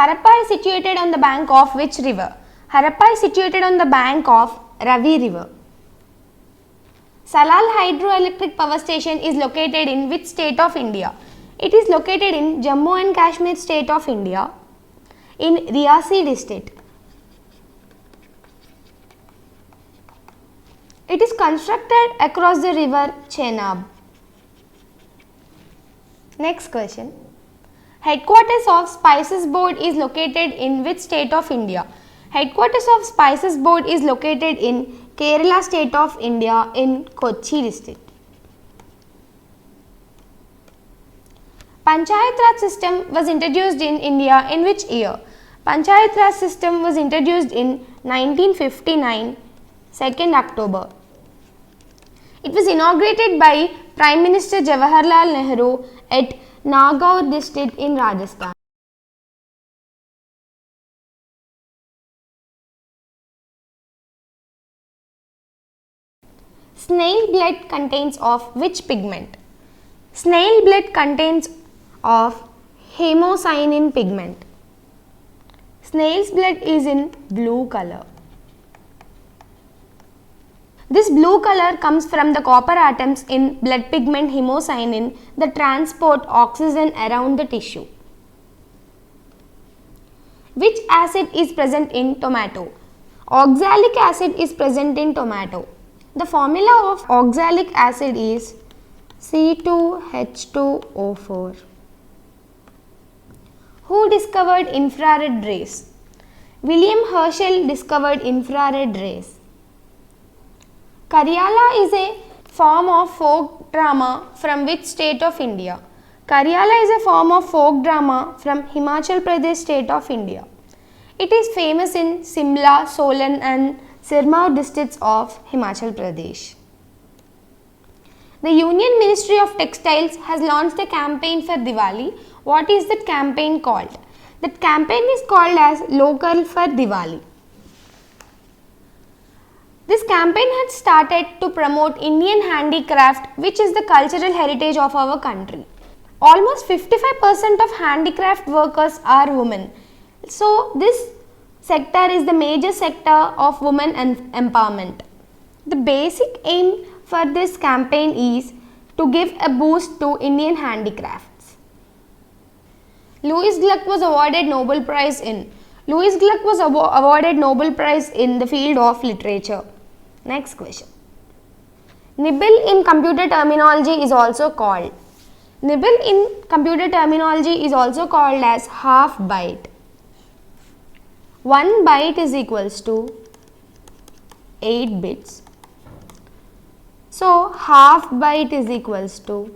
Harappa is situated on the bank of which river? Harappa is situated on the bank of Ravi river. Salal hydroelectric power station is located in which state of India? It is located in Jammu and Kashmir state of India, in Riyasi district. It is constructed across the river Chenab. Next question. Headquarters of Spices Board is located in which state of India? Headquarters of Spices Board is located in Kerala state of India, in Kochi district. Panchayat Raj system was introduced in India in which year? Panchayat Raj system was introduced in 1959, 2nd October. It was inaugurated by Prime Minister Jawaharlal Nehru at Nagaur district in Rajasthan. Snail blood contains of which pigment? Snail blood contains of hemocyanin pigment. Snail's blood is in blue color. This blue color comes from the copper atoms in blood pigment hemocyanin that transport oxygen around the tissue. Which acid is present in tomato? Oxalic acid is present in tomato. The formula of oxalic acid is C2H2O4. Who discovered infrared rays? William Herschel discovered infrared rays. Karyala is a form of folk drama from which state of India? Karyala is a form of folk drama from Himachal Pradesh state of India. It is famous in Simla, Solan and Sirmaur districts of Himachal Pradesh. The Union Ministry of Textiles has launched a campaign for Diwali. What is that campaign called? That campaign is called as Local for Diwali. This campaign had started to promote Indian handicraft, which is the cultural heritage of our country. Almost 55% of handicraft workers are women. So this sector is the major sector of women empowerment. The basic aim for this campaign is to give a boost to Indian handicrafts. Louis Gluck was awarded Nobel Prize in. Louis Gluck was awarded Nobel Prize in the field of literature. Next question. Nibble in computer terminology is also called. Nibble in computer terminology is also called as half byte. 1 byte is equals to 8 bits. So half byte is equals to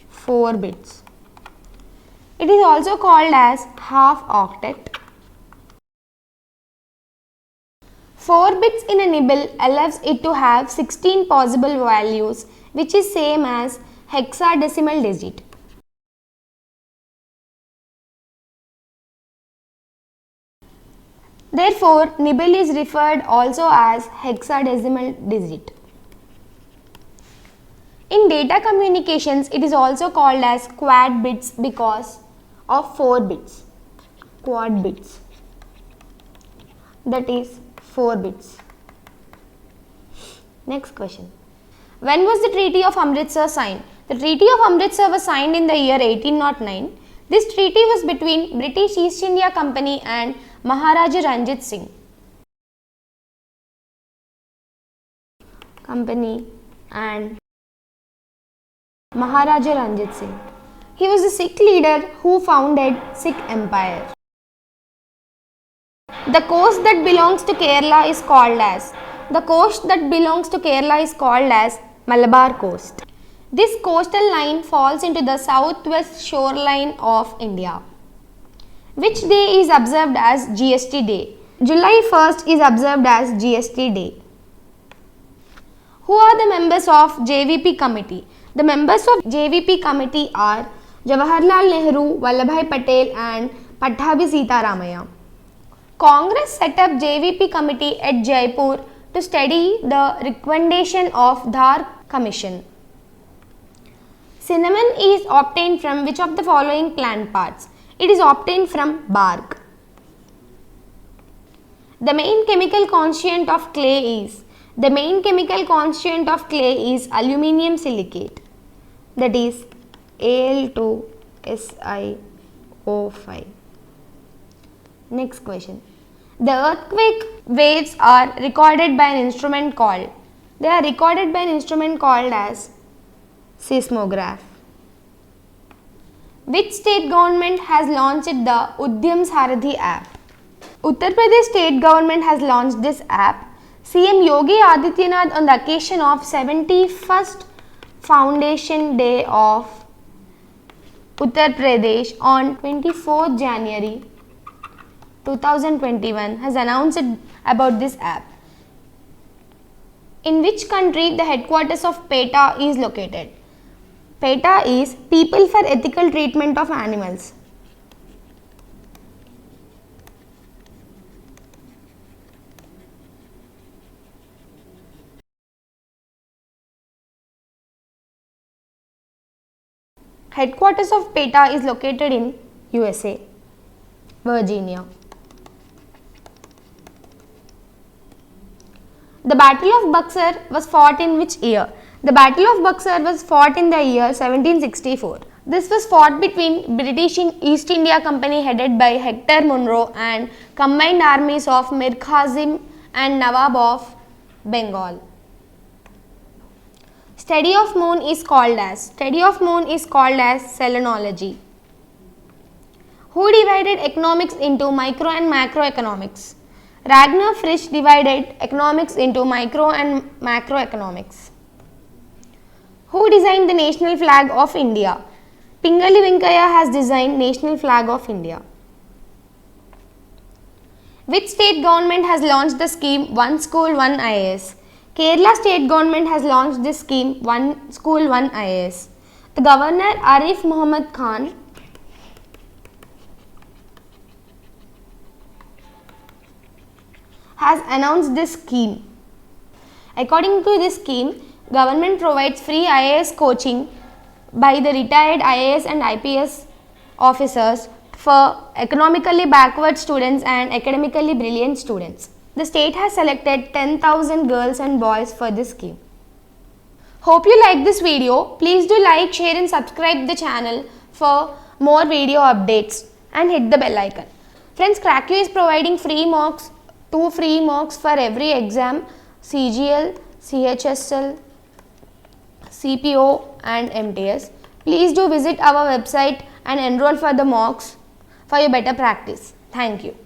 4 bits. It is also called as half octet. 4 bits in a nibble allows it to have 16 possible values, which is same as hexadecimal digit. Therefore, nibble is referred also as hexadecimal digit. In data communications, it is also called as quad bits because of 4 bits. Quad bits. That is 4 bits. Next question. When was the Treaty of Amritsar signed? The Treaty of Amritsar was signed in the year 1809. This treaty was between British East India Company and Maharaja Ranjit Singh. Company and Maharaja Ranjit Singh. He was a Sikh leader who founded Sikh Empire. The coast that belongs to Kerala is called as Malabar Coast. This coastal line falls into the southwest shoreline of India. Which day is observed as GST Day? July 1st is observed as GST Day. Who are the members of JVP committee? The members of JVP committee are Jawaharlal Nehru, Vallabhbhai Patel and Pattabhi Sitaramaya. Congress set up JVP committee at Jaipur to study the recommendation of Dhar Commission. Cinnamon is obtained from which of the following plant parts? It is obtained from bark. The main chemical constituent of clay is aluminium silicate, that is Al2SiO5. Next question. The earthquake waves are recorded by an instrument called as seismograph. Which state government has launched the Udyam Sarathi app? Uttar Pradesh state government has launched this app. CM Yogi Adityanath, on the occasion of 71st Foundation Day of Uttar Pradesh on 24th January 2021, has announced about this app. In which country the headquarters of PETA is located? PETA is People for Ethical Treatment of Animals. Headquarters of PETA is located in USA, Virginia. The Battle of Buxar was fought in which year? The Battle of Buxar was fought in the year 1764. This was fought between British East India Company headed by Hector Munro and combined armies of Mir Kazim and Nawab of Bengal. Study of moon is called as selenology. Who divided economics into micro and macroeconomics? Ragnar Frisch divided economics into micro and macroeconomics. Who designed the national flag of India? Pingali Venkaya has designed national flag of India. Which state government has launched the scheme One School One IAS? Kerala state government has launched this scheme One School One IAS. The Governor Arif Muhammad Khan has announced this scheme. According to this scheme, government provides free IAS coaching by the retired IAS and IPS officers for economically backward students and academically brilliant students. The state has selected 10,000 girls and boys for this scheme. Hope you like this video. Please do like, share and subscribe the channel for more video updates and hit the bell icon. Friends, Cracku is providing free mocks, 2 free mocks for every exam, CGL, CHSL, CPO and MTS. Please do visit our website and enroll for the mocks for your better practice. Thank you.